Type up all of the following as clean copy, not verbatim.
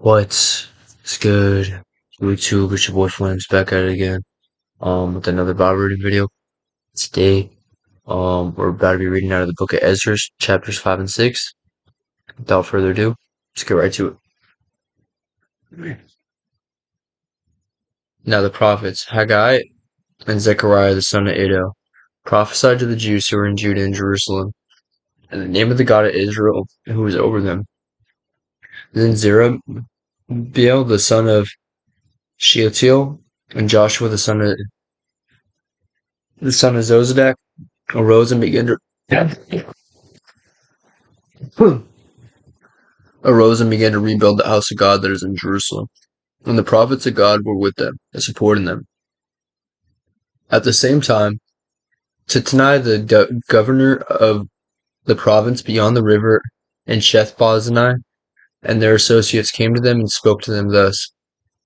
What's good, YouTube? It's your boy Flames back at it again. With another Bible reading video. Today, we're about to be reading out of the book of Ezra, chapters 5 and 6. Without further ado, let's get right to it. Now the prophets, Haggai and Zechariah the son of Iddo, prophesied to the Jews who were in Judah and Jerusalem, in the name of the God of Israel, who was over them. Then Zerubbabel the son of Shealtiel and Joshua the son of Zozadak arose and began to rebuild the house of God that is in Jerusalem. And the prophets of God were with them and supporting them. At the same time, Tatnai, the governor of the province beyond the river, and Shethbazzanai and their associates came to them and spoke to them thus: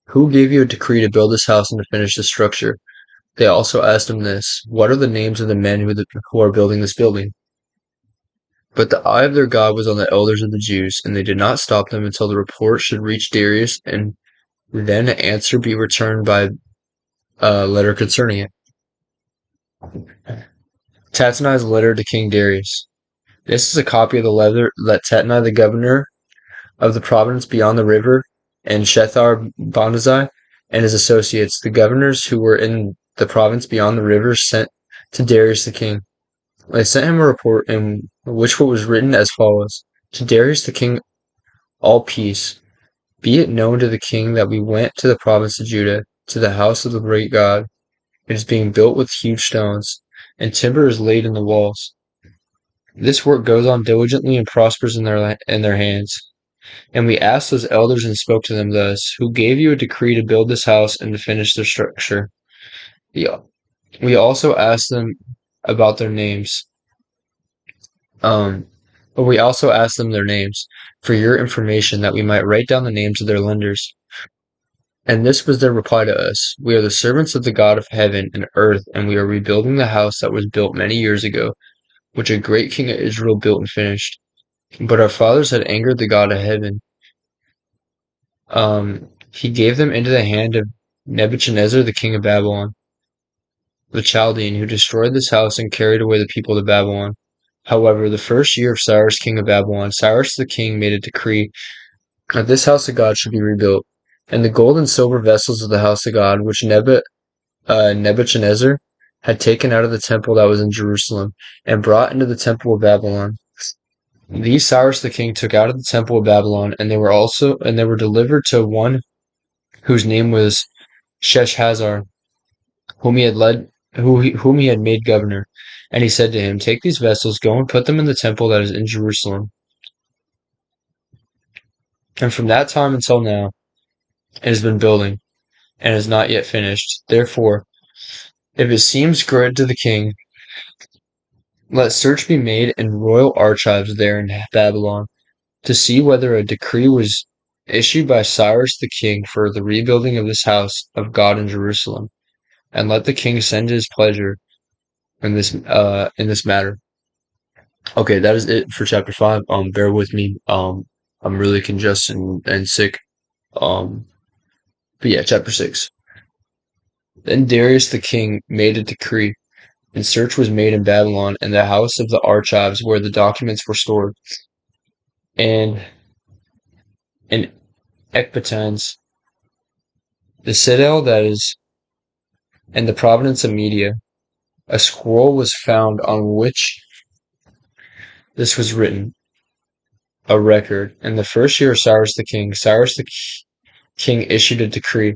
Who gave you a decree to build this house and to finish the structure? They also asked him this: What are the names of the men who are building this building? But the eye of their God was on the elders of the Jews, and they did not stop them until the report should reach Darius, and then an answer be returned by a letter concerning it. Tatnai's letter to King Darius. This is a copy of the letter that Tatnai, the governor of the province beyond the river, and Shethar-Bozenai and his associates, the governors who were in the province beyond the river, sent to Darius the king. They sent him a report in which what was written as follows: To Darius the king, all peace. Be it known to the king that we went to the province of Judah, to the house of the great God. It is being built with huge stones, and timber is laid in the walls. This work goes on diligently and prospers in their hands. And we asked those elders and spoke to them thus: Who gave you a decree to build this house and to finish the structure? We also asked them about their names. But we also asked them their names for your information, that we might write down the names of their lenders. And this was their reply to us: We are the servants of the God of heaven and earth, and we are rebuilding the house that was built many years ago, which a great king of Israel built and finished. But our fathers had angered the God of heaven. He gave them into the hand of Nebuchadnezzar, the king of Babylon, the Chaldean, who destroyed this house and carried away the people to Babylon. However, the first year of Cyrus, king of Babylon, Cyrus the king made a decree that this house of God should be rebuilt, and the gold and silver vessels of the house of God, which Nebuchadnezzar had taken out of the temple that was in Jerusalem, and brought into the temple of Babylon. These Cyrus the king took out of the temple of Babylon, and they were delivered to one whose name was Sheshhazzar, whom he had made governor. And he said to him, Take these vessels, go and put them in the temple that is in Jerusalem. And from that time until now, it has been building, and is not yet finished. Therefore, if it seems good to the king, let search be made in royal archives there in Babylon, to see whether a decree was issued by Cyrus the king for the rebuilding of this house of God in Jerusalem, and let the king send his pleasure in this matter. Okay, that is it for chapter 5. Bear with me. I'm really congested and sick. But yeah, chapter 6. Then Darius the king made a decree, and search was made in Babylon and the house of the archives where the documents were stored, and in Ecbatans, the citadel that is in the province of Media. A scroll was found on which this was written, a record. In the first year of Cyrus the king issued a decree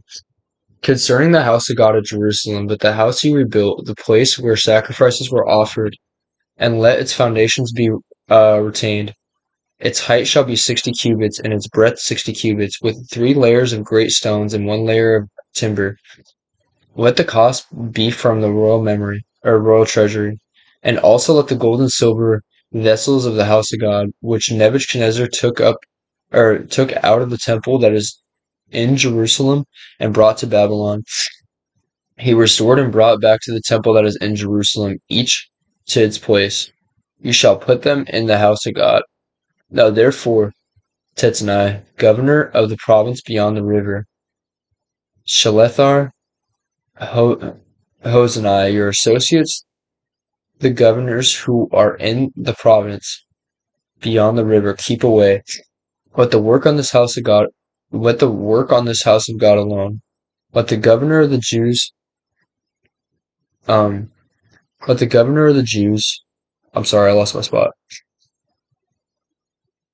concerning the house of God at Jerusalem, that the house he rebuilt, the place where sacrifices were offered, and let its foundations be retained. Its height shall be 60 cubits, and its breadth 60 cubits, with 3 layers of great stones and 1 layer of timber. Let the cost be from the royal treasury, and also let the gold and silver vessels of the house of God, which Nebuchadnezzar took out of the temple that is in Jerusalem and brought to Babylon, he restored and brought back to the temple that is in Jerusalem, each to its place. You shall put them in the house of God. Now therefore, Tetani, governor of the province beyond the river. Shelethar, Hosanai, your associates, the governors who are in the province beyond the river, keep away. Let the work on this house of God, let the work on this house of God alone. Let the governor of the Jews, um, let the governor of the Jews, I'm sorry, I lost my spot.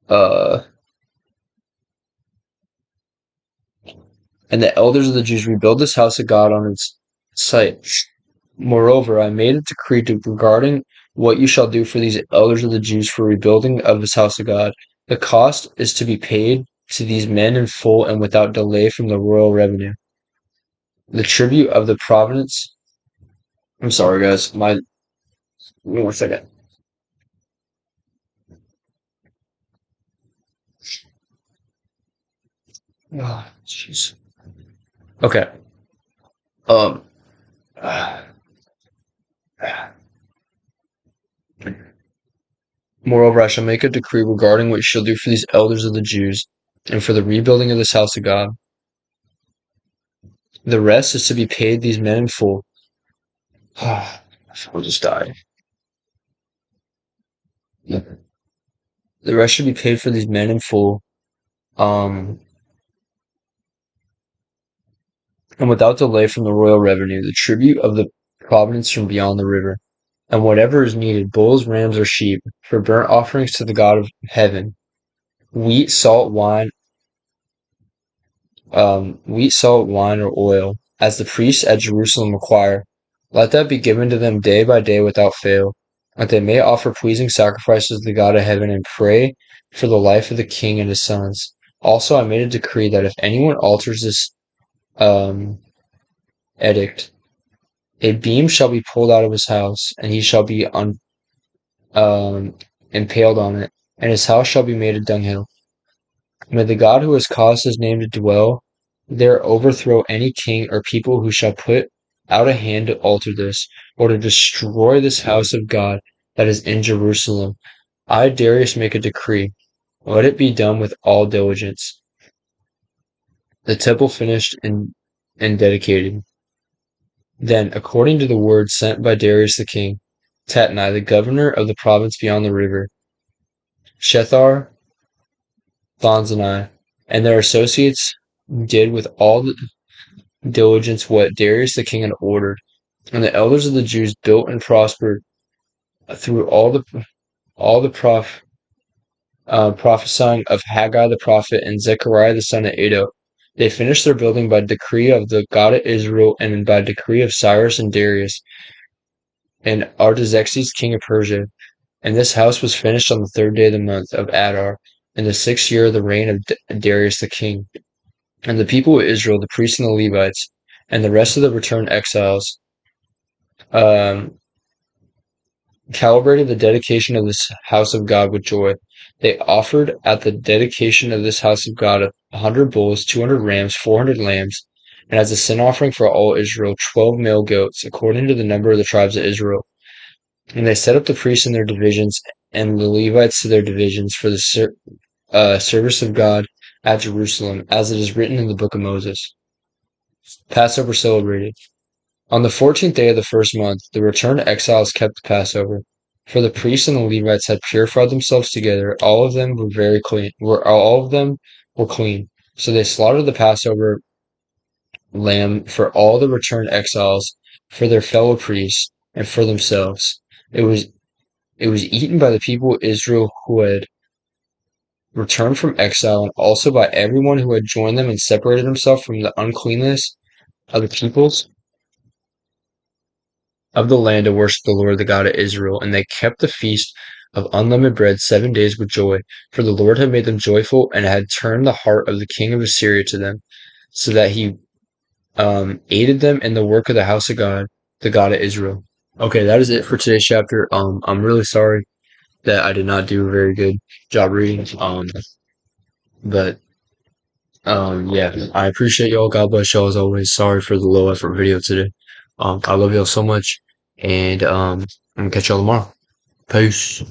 Uh, and the elders of the Jews rebuild this house of God on its site. Moreover, I made a decree regarding what you shall do for these elders of the Jews for rebuilding of this house of God. The cost is to be paid to these men in full and without delay from the royal revenue. The tribute of the province. I'm sorry, guys. Give me 1 second. Oh, jeez. Okay. Um. Moreover, I shall make a decree regarding what you shall do for these elders of the Jews, and for the rebuilding of this house of God. The rest is to be paid these men in full. I'll just die. The rest should be paid for these men in full, um, and without delay from the royal revenue, the tribute of the province from beyond the river, and whatever is needed, bulls, rams, or sheep, for burnt offerings to the God of heaven, wheat, salt, wine, wheat, salt, wine, or oil, as the priests at Jerusalem require. Let that be given to them day by day without fail, that they may offer pleasing sacrifices to the God of heaven and pray for the life of the king and his sons. Also, I made a decree that if anyone alters this um, edict, a beam shall be pulled out of his house, and he shall be um, impaled on it, and his house shall be made a dunghill. May the God who has caused his name to dwell there overthrow any king or people who shall put out a hand to alter this, or to destroy this house of God that is in Jerusalem. I, Darius, make a decree. Let it be done with all diligence. The temple finished and dedicated. Then, according to the word sent by Darius the king, Tatnai, the governor of the province beyond the river, Shethar, Thonzani, and their associates did with all the diligence what Darius the king had ordered. And the elders of the Jews built and prospered through all the prophesying of Haggai the prophet and Zechariah the son of Iddo. They finished their building by decree of the God of Israel and by decree of Cyrus and Darius and Artaxerxes king of Persia. And this house was finished on the 3rd day of the month of Adar, in the 6th year of the reign of Darius the king. And the people of Israel, the priests and the Levites, and the rest of the returned exiles, um, celebrated the dedication of this house of God with joy. They offered at the dedication of this house of God 100 bulls, 200 rams, 400 lambs, and as a sin offering for all Israel, 12 male goats, according to the number of the tribes of Israel. And they set up the priests in their divisions and the Levites to their divisions for the service of God at Jerusalem, as it is written in the book of Moses. Passover celebrated. On the 14th day of the first month, the returned exiles kept the Passover. For the priests and the Levites had purified themselves together, all of them were very clean. All of them were clean. So they slaughtered the Passover lamb for all the returned exiles, for their fellow priests, and for themselves. It was eaten by the people of Israel who had returned from exile, and also by everyone who had joined them and separated himself from the uncleanness of the peoples of the land to worship the Lord, the God of Israel. And they kept the feast of unleavened bread 7 days with joy, for the Lord had made them joyful and had turned the heart of the king of Assyria to them, so that he aided them in the work of the house of God, the God of Israel. Okay, that is it for today's chapter. I'm really sorry that I did not do a very good job reading. But yeah, I appreciate y'all. God bless y'all as always. Sorry for the low effort video today. I love y'all so much, and I'm gonna catch y'all tomorrow. Peace.